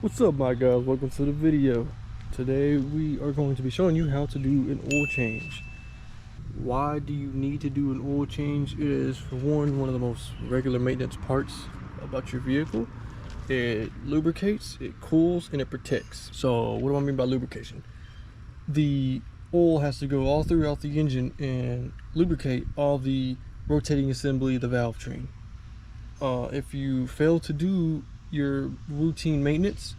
What's up, my guys? Welcome to the video. Today we are going to be showing you how to do an oil change. Why do you need to do an oil change? It is, for one of the most regular maintenance parts about your vehicle. It lubricates, it cools, and it protects. So what do I mean by lubrication? The oil has to go all throughout the engine and lubricate all the rotating assembly, the valve train. If you fail to do your routine maintenance,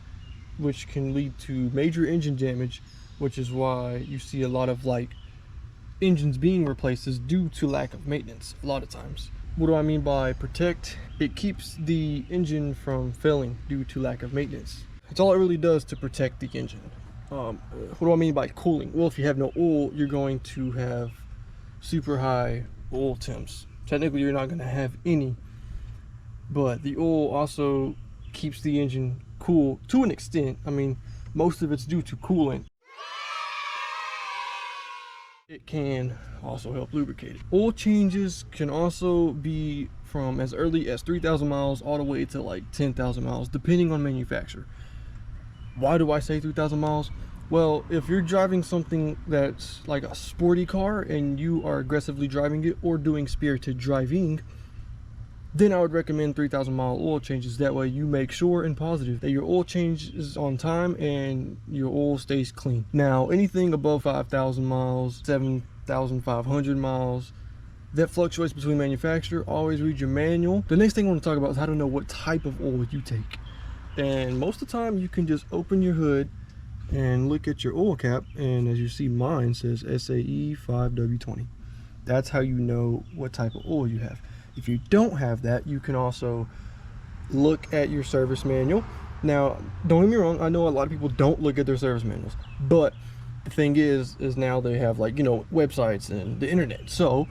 which can lead to major engine damage, which is why you see a lot of engines being replaced, is due to lack of maintenance a lot of times. What do I mean by protect? It keeps the engine from failing due to lack of maintenance. That's all it really does to protect the engine. What do I mean by cooling? Well, if you have no oil, you're going to have super high oil temps. Technically, you're not going to have any, but the oil also keeps the engine cool to an extent. I mean, most of it's due to coolant. It can also help lubricate it. Oil changes can also be from as early as 3,000 miles all the way to like 10,000 miles, depending on manufacturer. Why do I say 3,000 miles? Well, if you're driving something that's like a sporty car and you are aggressively driving it or doing spirited driving, then I would recommend 3,000 mile oil changes. That way you make sure and positive that your oil change is on time and your oil stays clean. Now, anything above 5,000 miles, 7,500 miles, that fluctuates between manufacturer. Always read your manual. The next thing I want to talk about is how to know what type of oil you take. And most of the time you can just open your hood and look at your oil cap, and as you see, mine says SAE 5W20. That's how you know what type of oil you have. If you don't have that, you can also look at your service manual. Now, don't get me wrong, I know a lot of people don't look at their service manuals, but the thing is now they have websites and the internet. So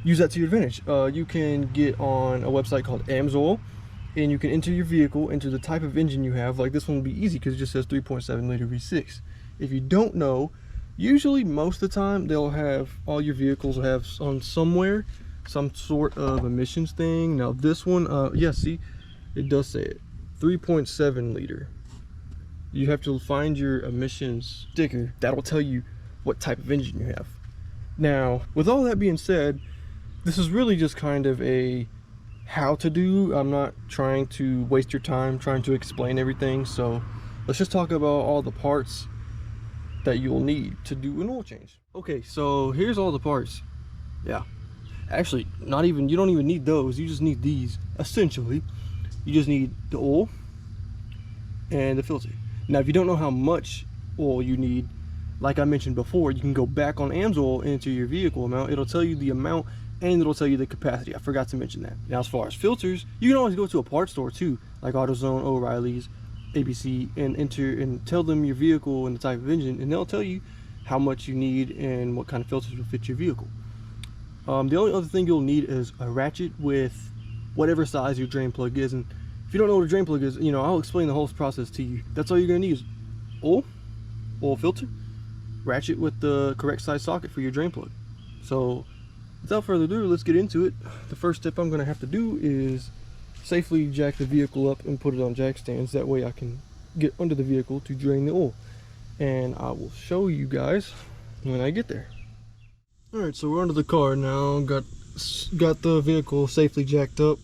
use that to your advantage. You can get on a website called AMSOIL, and you can enter your vehicle, enter the type of engine you have. Like this one will be easy because it just says 3.7 liter V6. If you don't know, usually most of the time they'll have, all your vehicles will have on somewhere some sort of emissions thing. Now this one, yeah, see, it does say it, 3.7 liter. You have to find your emissions sticker. That'll tell you what type of engine you have. Now, with all that being said, this is really just kind of a how to do. I'm not trying to waste your time trying to explain everything, so let's just talk about all the parts that you'll need to do an oil change. Okay, so here's all the parts. Yeah, actually, you don't even need those. You just need these. Essentially, you just need the oil and the filter. Now, if you don't know how much oil you need, like I mentioned before, you can go back on AMSOIL and enter your vehicle amount. It'll tell you the amount and it'll tell you the capacity. I forgot to mention that. Now, as far as filters, you can always go to a parts store too, like AutoZone, O'Reilly's, ABC, and enter and tell them your vehicle and the type of engine, and they'll tell you how much you need and what kind of filters will fit your vehicle. The only other thing you'll need is a ratchet with whatever size your drain plug is. And if you don't know what a drain plug is, I'll explain the whole process to you. That's all you're gonna need is oil filter, ratchet with the correct size socket for your drain plug. So without further ado, let's get into it. The first step I'm gonna have to do is safely jack the vehicle up and put it on jack stands. That way I can get under the vehicle to drain the oil. And I will show you guys when I get there. Alright, so we're under the car now. Got the vehicle safely jacked up,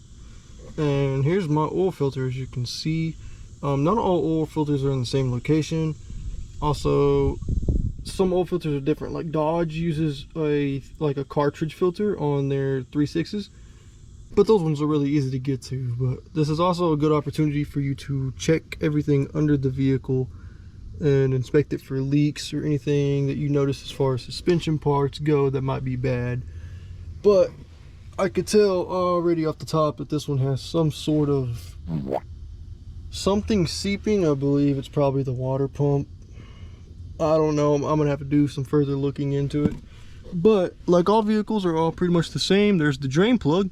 and here's my oil filter. As you can see, not all oil filters are in the same location. Also, some oil filters are different. Like Dodge uses a cartridge filter on their 3.6s, but those ones are really easy to get to. But this is also a good opportunity for you to check everything under the vehicle and inspect it for leaks or anything that you notice as far as suspension parts go that might be bad. But I could tell already off the top that this one has some sort of something seeping. I believe it's probably the water pump. I don't know. I'm gonna have to do some further looking into it. But like all vehicles are all pretty much the same. There's the drain plug,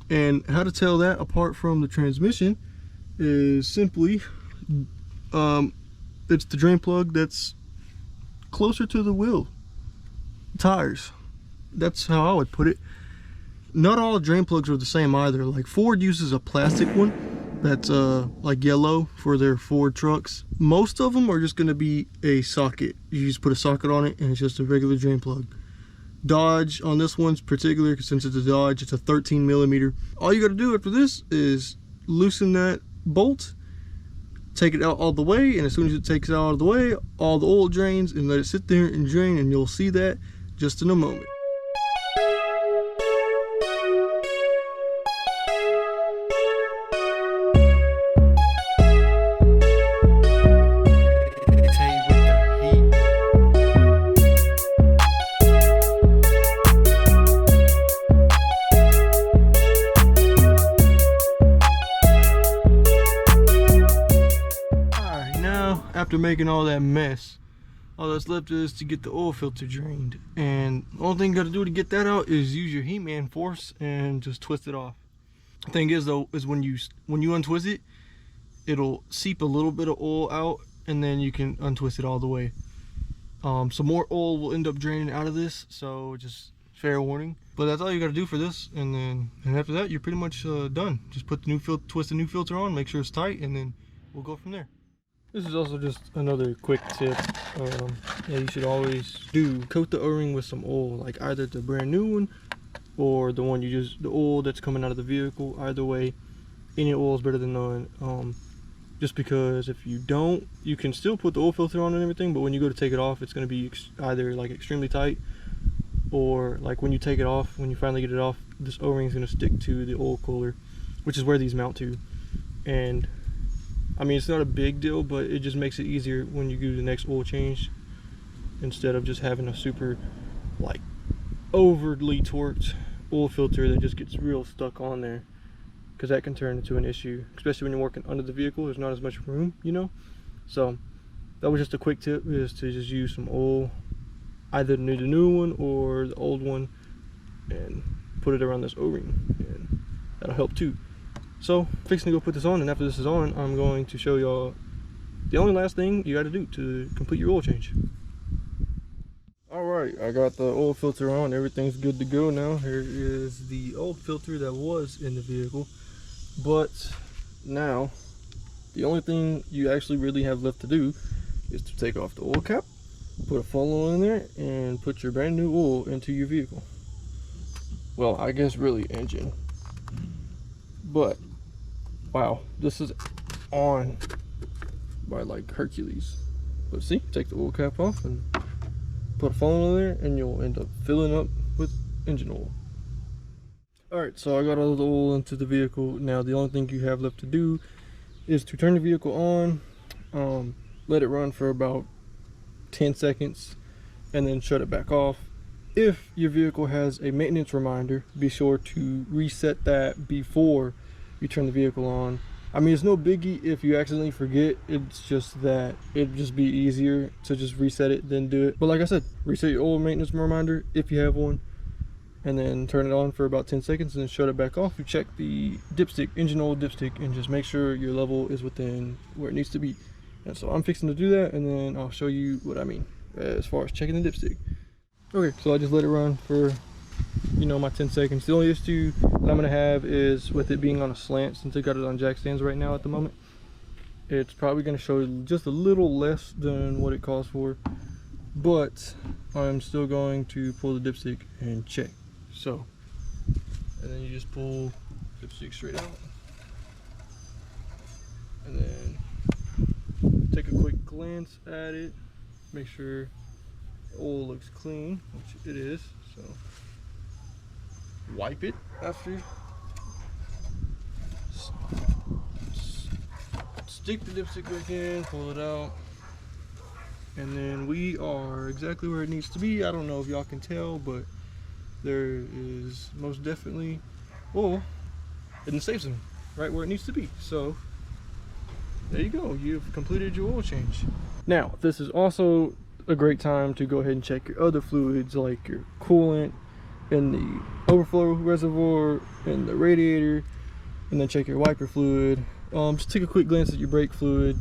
and how to tell that apart from the transmission is simply it's the drain plug that's closer to the wheel tires. That's how I would put it. Not all drain plugs are the same either. Like Ford uses a plastic one that's like yellow for their Ford trucks. Most of them are just going to be a socket. You just put a socket on it and it's just a regular drain plug. Dodge, on this one's particular, since it's a Dodge, it's a 13 millimeter. All you got to do after this is loosen that bolt, take it out all the way, and as soon as it takes it out of the way, all the oil drains, and let it sit there and drain, and you'll see that just in a moment. After making all that mess, all that's left is to get the oil filter drained, and the only thing you got to do to get that out is use your He-Man force and just twist it off. The thing is though, is when you untwist it, it'll seep a little bit of oil out, and then you can untwist it all the way. Some more oil will end up draining out of this, so just fair warning. But that's all you got to do for this, and after that you're pretty much done. Just put the new twist the new filter on, make sure it's tight, and then we'll go from there. This is also just another quick tip. Yeah, you should always coat the O-ring with some oil, like either the brand new one or the one the oil that's coming out of the vehicle. Either way, any oil is better than none. Just because if you don't, you can still put the oil filter on and everything, but when you go to take it off, it's going to be either like extremely tight, or like when you take it off, when you finally get it off, this O-ring is going to stick to the oil cooler, which is where these mount to. And I mean, it's not a big deal, but it just makes it easier when you do the next oil change, instead of just having a super, like, overly torqued oil filter that just gets real stuck on there, because that can turn into an issue, especially when you're working under the vehicle. There's not as much room, you know. So that was just a quick tip, is to just use some oil, either the new one or the old one, and put it around this O-ring, and that'll help too. So, fixing to go put this on, and after this is on, I'm going to show y'all the only last thing you got to do to complete your oil change. Alright, I got the oil filter on, everything's good to go now. Here is the old filter that was in the vehicle, but now the only thing you actually really have left to do is to take off the oil cap, put a funnel in there, and put your brand new oil into your vehicle. Well, I guess really engine. But wow, this is on by like Hercules. But see, take the oil cap off and put a funnel in there, and you'll end up filling up with engine oil. Alright, so I got all the oil into the vehicle. Now the only thing you have left to do is to turn the vehicle on, let it run for about 10 seconds, and then shut it back off. If your vehicle has a maintenance reminder, be sure to reset that before you turn the vehicle on. I mean, it's no biggie if you accidentally forget. It's just that it'd just be easier to just reset it than do it. But like I said, reset your oil maintenance reminder if you have one, and then turn it on for about 10 seconds and then shut it back off. You check the dipstick, engine oil dipstick, and just make sure your level is within where it needs to be. And so I'm fixing to do that, and then I'll show you what I mean as far as checking the dipstick. Okay, so I just let it run for, you know, my 10 seconds. The only issue that I'm gonna have is with it being on a slant, since I got it on jack stands right now at the moment. It's probably gonna show just a little less than what it calls for, but I'm still going to pull the dipstick and check. So, and then you just pull dipstick straight out, and then take a quick glance at it, make sure oil looks clean, which it is. So wipe it after, stick the dipstick back in, pull it out, and then we are exactly where it needs to be. I don't know if y'all can tell, but there is most definitely oil in the safe zone, right where it needs to be. So there you go, you've completed your oil change. Now this is also a great time to go ahead and check your other fluids, like your coolant and the overflow reservoir and the radiator, and then check your wiper fluid. Just take a quick glance at your brake fluid,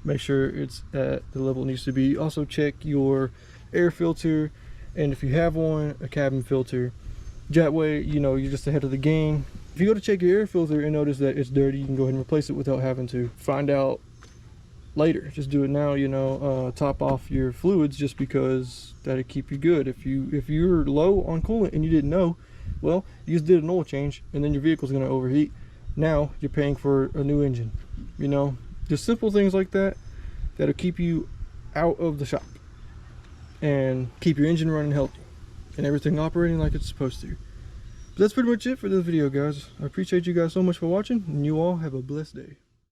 make sure it's at the level it needs to be. Also check your air filter, and if you have one, a cabin filter. That way, you know, you're just ahead of the game. If you go to check your air filter and notice that it's dirty, you can go ahead and replace it without having to find out later. Just do it now, you know. Top off your fluids, just because that'll keep you good. If you're low on coolant and you didn't know, well, you just did an oil change and then your vehicle's going to overheat. Now you're paying for a new engine. You know, just simple things like that that'll keep you out of the shop and keep your engine running healthy and everything operating like it's supposed to. But that's pretty much it for this video, guys. I appreciate you guys so much for watching, and you all have a blessed day.